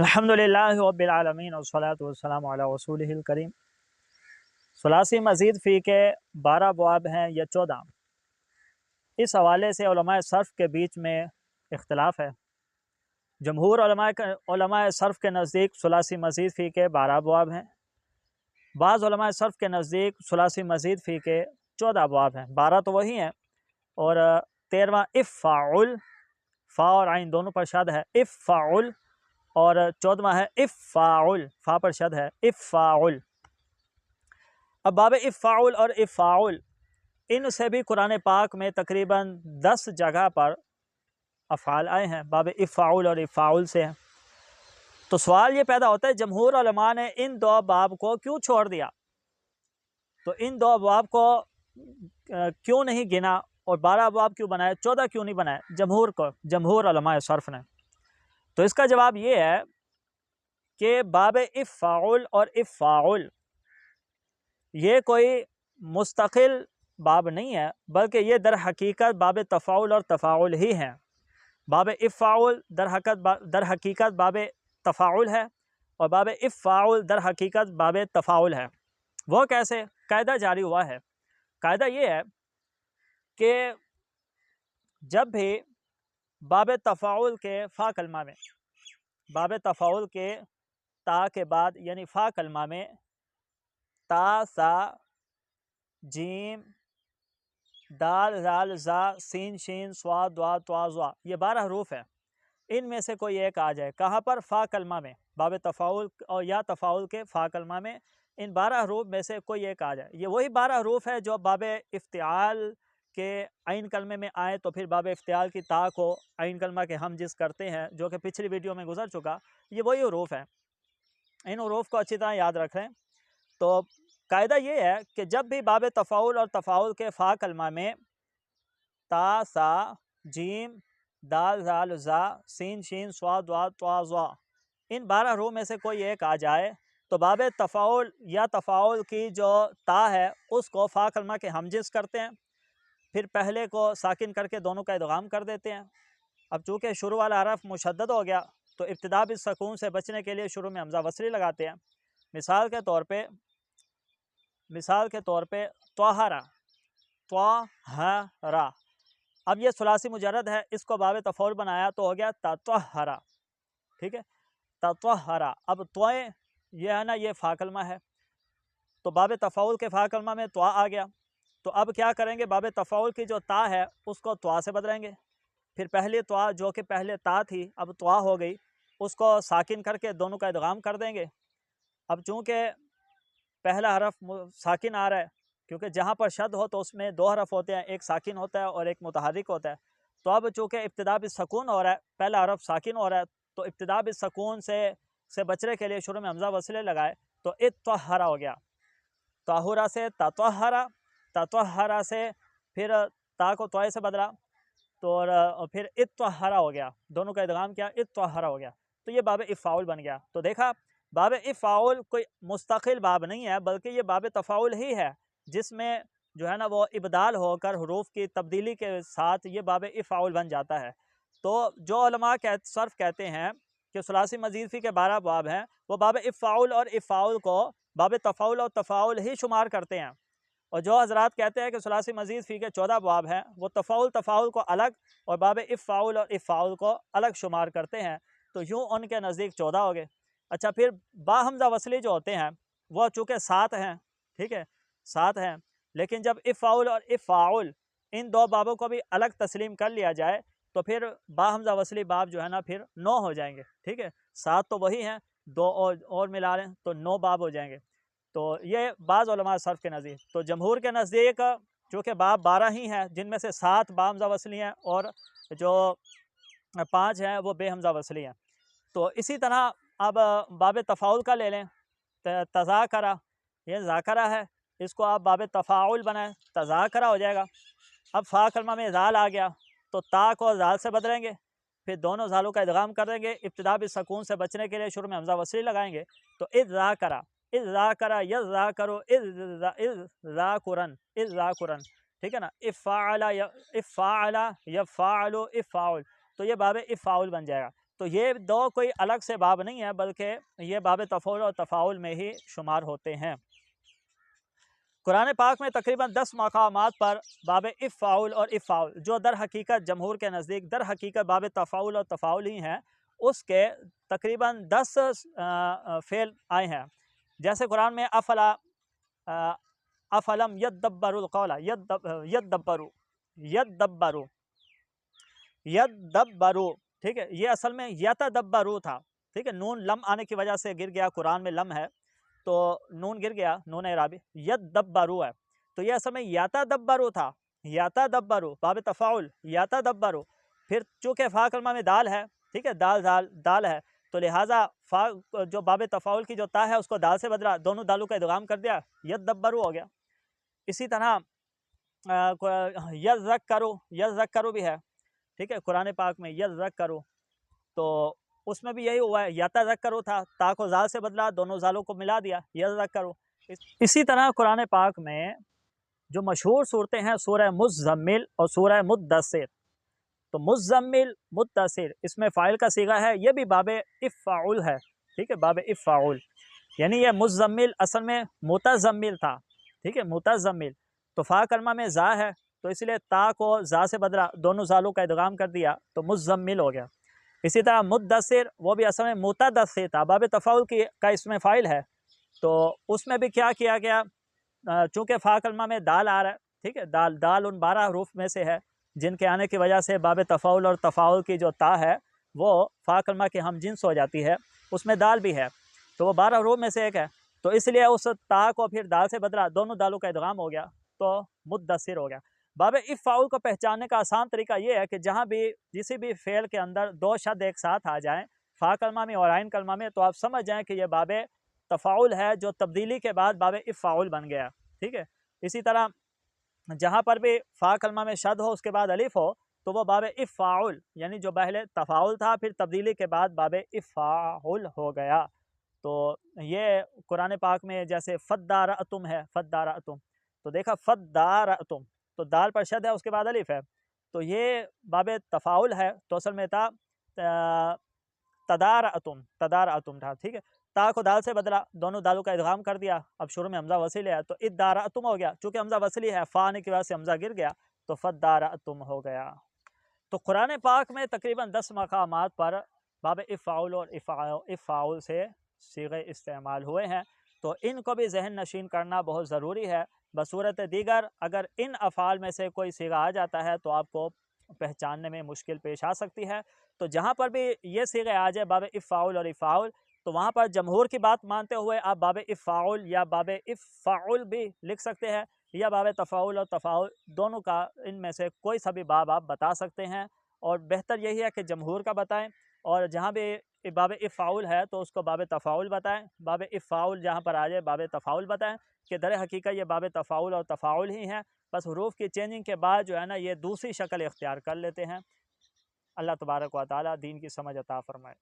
الحمدللہ رب العالمین والصلاۃ والسلام علی رسولہ الکریم۔ ثلاثی مزید فی کے 12 ابواب ہیں یا 14۔ اس حوالے سے علماء صرف کے بیچ میں اختلاف ہے۔ جمہور علماء صرف کے نزدیک ثلاثی مزید فی کے 12 ابواب ہیں۔ بعض علماء صرف کے نزدیک ثلاثی مزید فی کے 14 ابواب ہیں۔ 12 تو وہی ہیں اور 13واں افعل، فا اور عین دونوں پر شد ہے، افعل، اور 14واں ہے افعل، فا پر شد ہے، افعل۔ اب باب افعل اور افعل، ان سے بھی قرآن پاک میں تقریباً 10 جگہ پر افعال آئے ہیں، باب افعل اور افعل سے ہیں۔ تو سوال یہ پیدا ہوتا ہے جمہور علماء نے ان دو باب کو کیوں چھوڑ دیا؟ تو ان دو ابواب کو کیوں نہیں گنا اور 12 ابواب کیوں بنائے، 14 کیوں نہیں بنائے جمہور علماء صرف نے؟ تو اس کا جواب یہ ہے کہ باب افعل اور افعل یہ کوئی مستقل باب نہیں ہے، بلکہ یہ در حقیقت باب تفاعل اور تفاعل ہی ہیں۔ باب افعل در حقیقت باب تفاعل ہے اور باب افعل در حقیقت باب تفاعل ہے۔ وہ کیسے؟ قاعدہ جاری ہوا ہے۔ قاعدہ یہ ہے کہ جب بھی باب تفاعل کے فا کلمہ میں، باب تفاعل کے تا کے بعد یعنی فا کلمہ میں تا، سا، جیم، دال، زال، زا، سین، شین، صاد، ضاد، طا، ظا، یہ 12 حروف ہیں۔ ان میں سے کوئی ایک آ جائے، کہاں پر؟ فا کلمہ میں، باب تفاعل اور یا تفاعل کے فا کلمہ میں ان 12 حروف میں سے کوئی ایک آ جائے۔ یہ وہی 12 حروف ہے جو باب افتعال کے عین کلمے میں آئے تو پھر باب افتعال کی تا کو عین کلمہ کے ہم جس کرتے ہیں، جو کہ پچھلی ویڈیو میں گزر چکا، یہ وہی حروف ہیں۔ ان حروف کو اچھی طرح یاد رکھ لیں۔ تو قاعدہ یہ ہے کہ جب بھی باب تفاعل اور تفاعل کے فا کلمہ میں تا، سا، جیم، دال، زال، زا، سین، شین، صاد، ضاد، طا، ظا، ان 12 حروف میں سے کوئی ایک آ جائے تو باب تفاعل یا تفاعل کی جو تا ہے اس کو فا کلمہ کے ہمجنس کرتے ہیں، پھر پہلے کو ساکن کر کے دونوں کا ادغام کر دیتے ہیں۔ اب چونکہ شروع والا حرف مشدد ہو گیا تو ابتدا بالسکون سے بچنے کے لیے شروع میں حمزہ وصلی لگاتے ہیں۔ مثال کے طور پہ طہرا، طہرا، اب یہ ثلاثی مجرد ہے، اس کو باب تفاعل بنایا تو ہو گیا تطہرا، ٹھیک ہے، تطہرا۔ اب توئے یہ ہے نا، یہ فا کلمہ ہے، تو باب تفاعل کے فا کلمہ میں تو آ گیا، تو اب کیا کریں گے؟ باب تفاعل کی جو تا ہے اس کو تو سے بدلیں گے، پھر پہلی تو جو کہ پہلے تا تھی اب تو ہو گئی، اس کو ساکن کر کے دونوں کا ادغام کر دیں گے۔ اب چونکہ پہلا حرف ساکن آ رہا ہے، کیونکہ جہاں پر شد ہو تو اس میں 2 حرف ہوتے ہیں، ایک ساکن ہوتا ہے اور ایک متحرک ہوتا ہے، تو اب چونکہ ابتدا بالسکون ہو رہا ہے، پہلا حرف ساکن ہو رہا ہے، تو ابتدا بالسکون سے بچنے کے لیے شروع میں حمزہ وصلے لگائے تو اتطہرا ہو گیا، طاہرہ سے تطہرا، تطہرا سے پھر تا کو توئے سے بدلا تو پھر اتطہرا ہو گیا، دونوں کا ادغام کیا، اتطہرا ہو گیا، تو یہ باب افعال بن گیا۔ تو دیکھا، باب افعال کوئی مستقل باب نہیں ہے، بلکہ یہ باب تفاعل ہی ہے، جس میں جو ہے نا وہ ابدال ہو کر حروف کی تبدیلی کے ساتھ یہ باب افعال بن جاتا ہے۔ تو جو علماء صرف کہتے ہیں کہ ثلاثی مزید فی کے 12 باب ہیں، وہ باب افعال اور افعال کو باب تفاعل اور تفاعل ہی شمار کرتے ہیں، اور جو حضرات کہتے ہیں کہ ثلاثی مزید فی کے 14 باب ہیں، وہ تفاعل کو الگ اور باب افعال اور افعال کو الگ شمار کرتے ہیں، تو یوں ان کے نزدیک 14 ہو گئے۔ اچھا، پھر با حمزہ وصلی جو ہوتے ہیں وہ چونکہ 7 ہیں، ٹھیک ہے، 7 ہیں، لیکن جب افعال اور افعال ان 2 بابوں کو بھی الگ تسلیم کر لیا جائے تو پھر با حمزہ وصلی باب جو ہے نا پھر 9 ہو جائیں گے، ٹھیک ہے، 7 تو وہی ہیں، 2 اور ملا لیں تو 9 باب ہو جائیں گے۔ تو یہ بعض علماء صرف کے نزدیک۔ تو جمہور کے نزدیک چونکہ باب 12 ہی ہیں، جن میں سے 7 با حمزہ وصلی ہیں اور جو 5 ہیں وہ بے حمزہ وصلی ہیں۔ تو اسی طرح اب باب تفاعل کا لے لیں، تذاکرہ، یہ ذاکرہ ہے، اس کو آپ باب تفاعل بنائیں، تذاکرہ ہو جائے گا۔ اب فا کلمہ میں زال آ گیا تو تا کو زال سے بدلیں گے، پھر دونوں زالوں کا ادغام کر دیں گے، ابتدا بالسکون سے بچنے کے لیے شروع میں حمزہ وصلی لگائیں گے، تو اذ ذاکرہ، اذ ذاکرہ، یذ ذاکرو، اذ ذاکرن، اذ ذاکرن، ٹھیک ہے نا، افعل، افعل، یفعل، افعل، تو یہ باب افعال بن جائے گا۔ تو یہ دو کوئی الگ سے باب نہیں ہے، بلکہ یہ باب تفعول اور تفاعل میں ہی شمار ہوتے ہیں۔ قرآن پاک میں تقریباً 10 مقامات پر باب افعول اور افعول، جو در حقیقت جمہور کے نزدیک در حقیقت باب تفاعل اور تفاعل ہی ہیں، اس کے تقریباً 10 فعل آئے ہیں۔ جیسے قرآن میں افلم یدبروا القول، یدبروا، ٹھیک ہے، یہ اصل میں یتدبروا تھا، ٹھیک ہے، نون لم آنے کی وجہ سے گر گیا، قرآن میں لم ہے تو نون گر گیا، نون اعرابی، یدبروا ہے، تو یہ اصل میں یتدبروا تھا، یتدبروا باب تفاعل، یتدبروا، پھر چونکہ فا کلمہ میں دال ہے، ٹھیک ہے، دال ہے، تو لہٰذا فا جو باب تفاعل کی جو تا ہے اس کو دال سے بدلا، دونوں دالوں کا ادغام کر دیا، یدبروا ہو گیا۔ اسی طرح یذکروا بھی ہے، ٹھیک ہے، قرآن پاک میں یذکروا، تو اس میں بھی یہی ہوا ہے، یتذکروا تھا، تا کو زال سے بدلا، دونوں زالوں کو ملا دیا، یذکروا۔ اسی طرح قرآن پاک میں جو مشہور صورتیں ہیں سورہ مزمل اور سورہ مدثر، تو مزمل مدثر اس میں فاعل کا صیغہ ہے، یہ بھی باب افعول ہے، ٹھیک ہے، باب افعول، یعنی یہ مزمل اصل میں متزمل تھا، ٹھیک ہے، متزمل، تو فا کلمہ میں زا ہے تو اس لیے تا کو زا سے بدلا، دونوں زالوں کا ادغام کر دیا تو مزمل ہو گیا۔ اسی طرح مدثر، وہ بھی اصل میں متدثر تھا، باب تفاعل کا اس میں فاعل ہے، تو اس میں بھی کیا کیا گیا، چونکہ فا کلمہ میں دال آ رہا ہے، ٹھیک ہے، دال ان 12 حروف میں سے ہے جن کے آنے کی وجہ سے باب تفاعل اور تفاعل کی جو تا ہے وہ فا کلمہ کی ہم جنس ہو جاتی ہے، اس میں دال بھی ہے، تو وہ 12 حروف میں سے ایک ہے، تو اس لیے اس تا کو پھر دال سے بدلا، دونوں دالوں کا ادغام ہو گیا تو مدثر ہو گیا۔ باب افعول کو پہچاننے کا آسان طریقہ یہ ہے کہ جہاں بھی کسی بھی فعل کے اندر دو شد ایک ساتھ آ جائیں، فا کلمہ میں اور عین کلمہ میں، تو آپ سمجھ جائیں کہ یہ باب تفاعل ہے جو تبدیلی کے بعد باب افعول بن گیا، ٹھیک ہے۔ اسی طرح جہاں پر بھی فا کلمہ میں شد ہو اس کے بعد الف ہو تو وہ باب افعول، یعنی جو پہلے تفاعل تھا پھر تبدیلی کے بعد باب افعول ہو گیا۔ تو یہ قرآن پاک میں جیسے فدارأتم ہے، فدارأتم، تو دیکھا فدارأتم، تو دال پر شد ہے اس کے بعد الف ہے، تو یہ باب تفاعل ہے، تو اصل میں تھا تدارأتم تھا، ٹھیک ہے، تا کو دال سے بدلا، دونوں دالوں کا ادغام کر دیا، اب شروع میں حمزہ وصل ہے تو ادارأتم ہو گیا، چونکہ حمزہ وصلی ہے، فا آنے کی وجہ سے حمزہ گر گیا تو فدارأتم ہو گیا۔ تو قرآن پاک میں تقریباً 10 مقامات پر باب افعول اور افعول سے صیغے استعمال ہوئے ہیں، تو ان کو بھی ذہن نشین کرنا بہت ضروری ہے۔ بصورت دیگر اگر ان افعال میں سے کوئی صیغہ آ جاتا ہے تو آپ کو پہچاننے میں مشکل پیش آ سکتی ہے، تو جہاں پر بھی یہ صیغے آ جائے باب افعول اور افعول، تو وہاں پر جمہور کی بات مانتے ہوئے آپ باب افعول یا باب افعول بھی لکھ سکتے ہیں، یا باب تفاعل اور تفاعل، دونوں کا ان میں سے کوئی سا بھی باب آپ بتا سکتے ہیں، اور بہتر یہی ہے کہ جمہور کا بتائیں، اور جہاں بھی باب افعول ہے تو اس کو باب تفاعل بتائیں، باب افعول جہاں پر آ جائے باب تفاعل بتائیں، کہ در حقیقت یہ باب تفاعل اور تفاعل ہی ہیں، بس حروف کی چینجنگ کے بعد جو ہے نا یہ دوسری شکل اختیار کر لیتے ہیں۔ اللہ تبارک و تعالی دین کی سمجھ عطا فرمائے۔